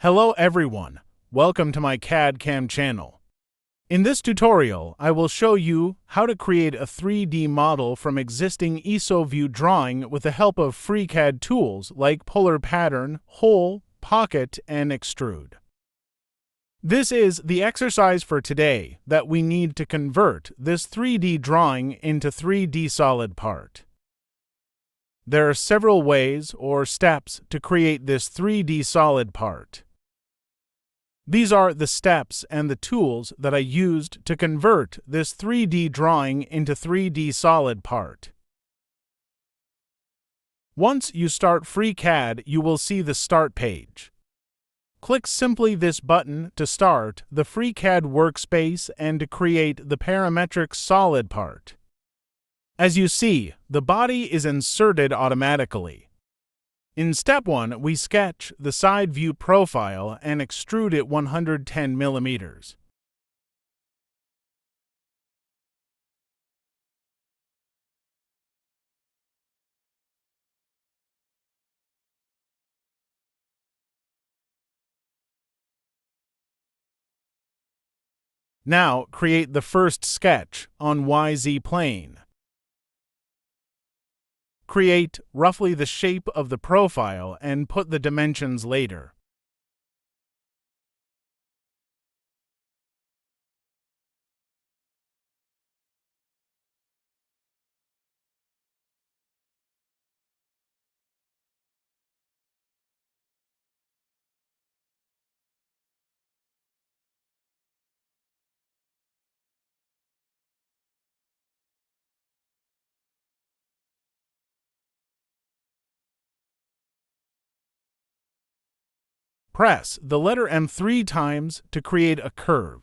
Hello everyone, welcome to my CAD/CAM channel. In this tutorial, I will show you how to create a 3D model from existing ISO-view drawing with the help of FreeCAD tools like Polar Pattern, Hole, Pocket, and Extrude. This is the exercise for today that we need to convert this 3D drawing into 3D solid part. There are several ways or steps to create this 3D solid part. These are the steps and the tools that I used to convert this 3D drawing into 3D solid part. Once you start FreeCAD, you will see the Start page. Click simply this button to start the FreeCAD workspace and to create the parametric solid part. As you see, the body is inserted automatically. In step 1, we sketch the side view profile and extrude it 110 millimeters. Now create the first sketch on YZ plane. Create roughly the shape of the profile and put the dimensions later. Press the letter M 3 times to create a curve.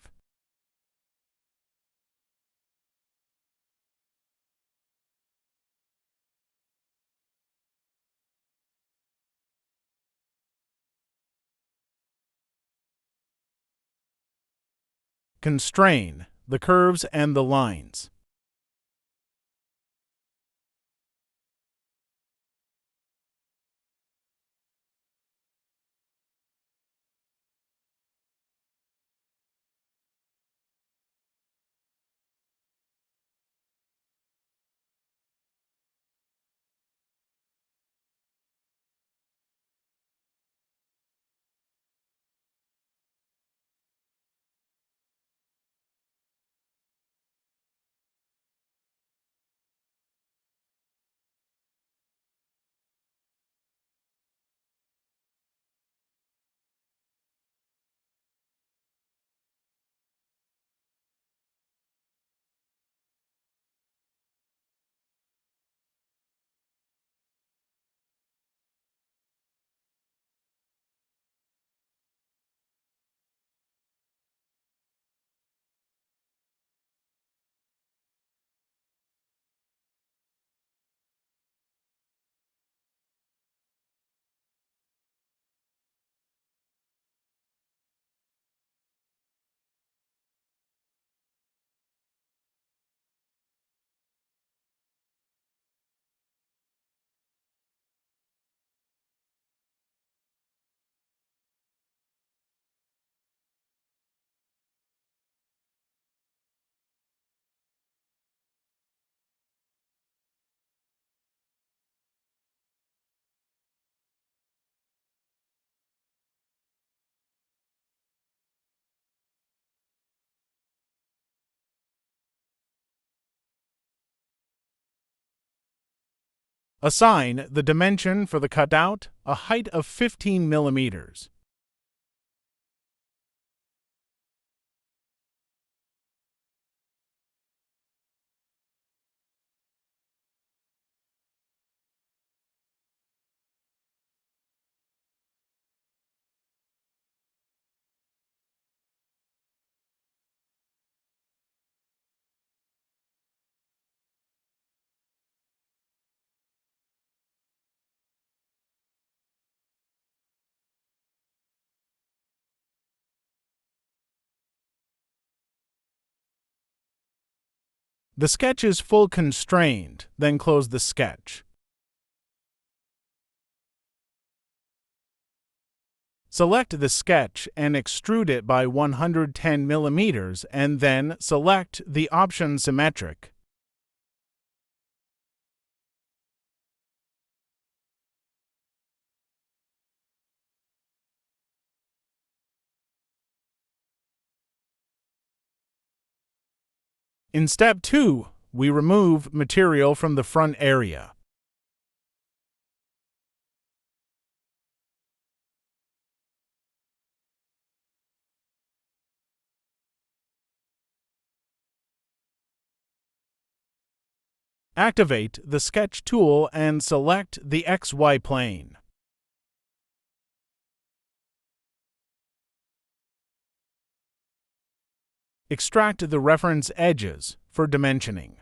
Constrain the curves and the lines. Assign the dimension for the cutout a height of 15 millimeters. The sketch is full constrained, then close the sketch. Select the sketch and extrude it by 110 millimeters and then select the option Symmetric. In step 2, we remove material from the front area. Activate the Sketch tool and select the XY plane. Extract the reference edges for dimensioning.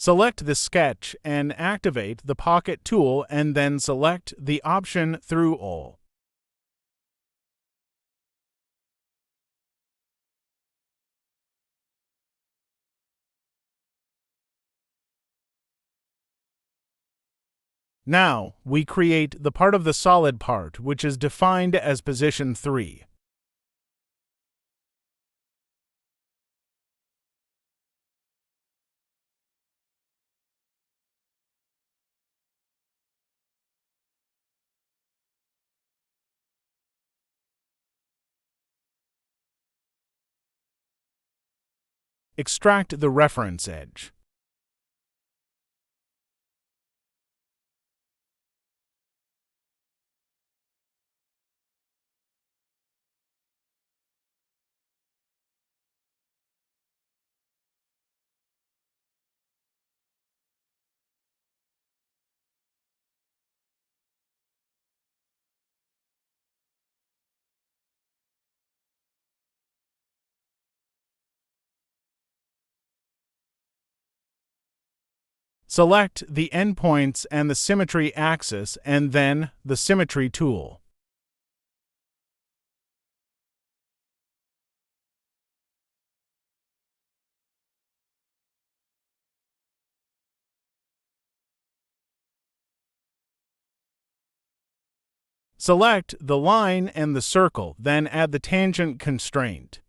Select the sketch and activate the Pocket tool and then select the option Through All. Now, we create the part of the solid part which is defined as position 3. Extract the reference edge. Select the endpoints and the symmetry axis and then the Symmetry tool. Select the line and the circle, then add the tangent constraint.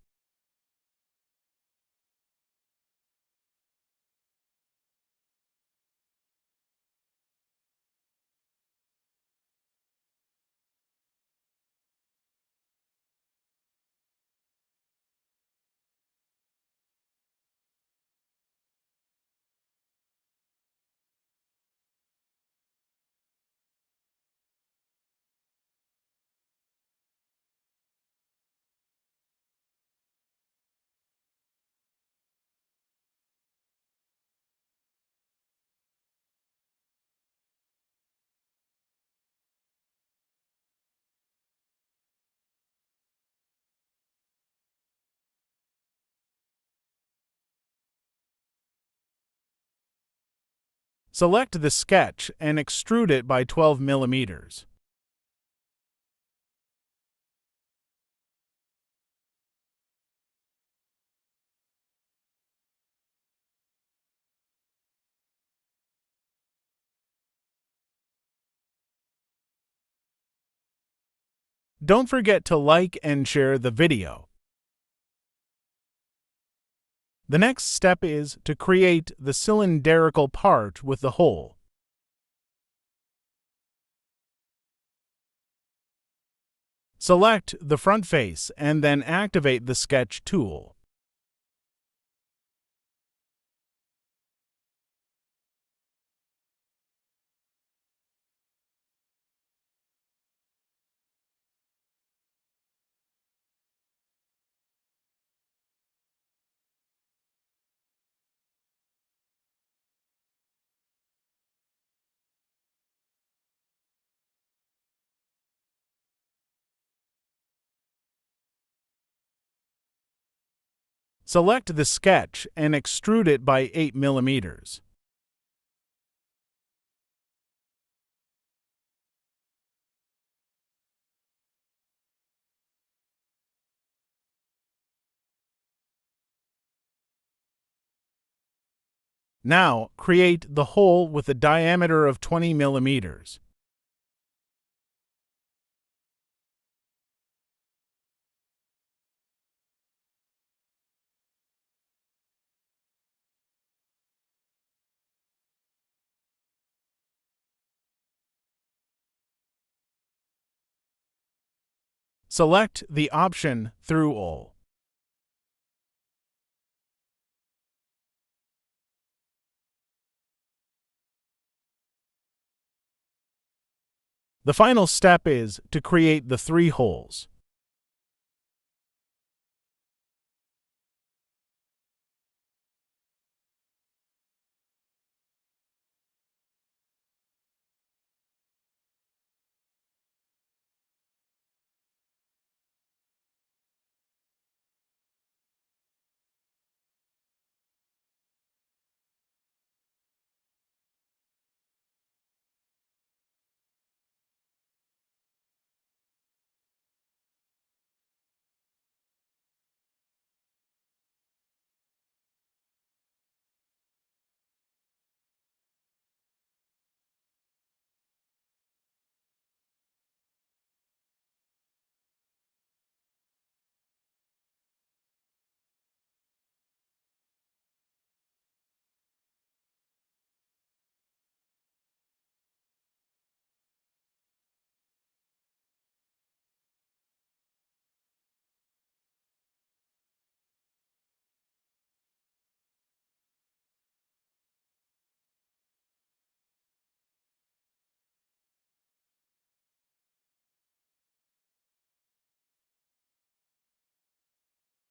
Select the sketch and extrude it by 12 millimeters. Don't forget to like and share the video. The next step is to create the cylindrical part with the hole. Select the front face and then activate the Sketch tool. Select the sketch and extrude it by 8 mm. Now, create the hole with a diameter of 20 mm. Select the option Through All. The final step is to create the 3 holes.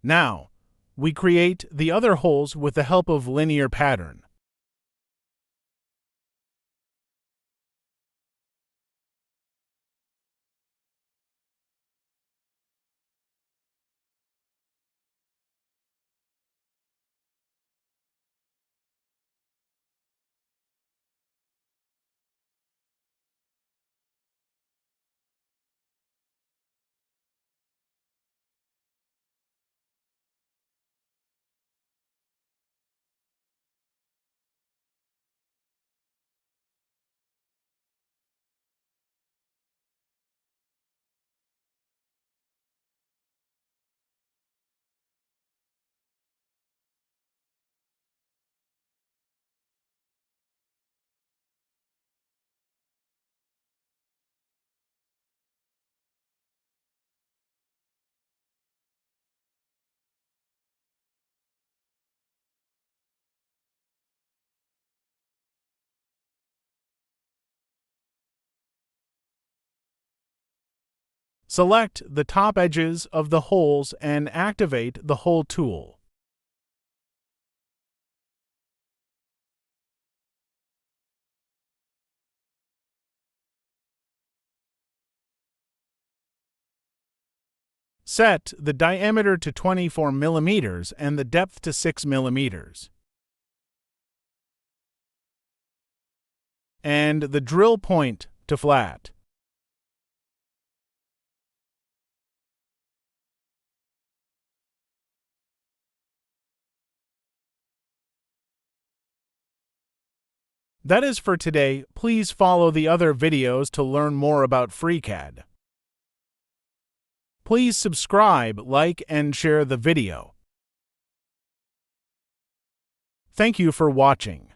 Now, we create the other holes with the help of linear pattern. Select the top edges of the holes and activate the Hole tool. Set the diameter to 24 mm and the depth to 6 mm. And the drill point to flat. That is for today. Please follow the other videos to learn more about FreeCAD. Please subscribe, like, and share the video. Thank you for watching.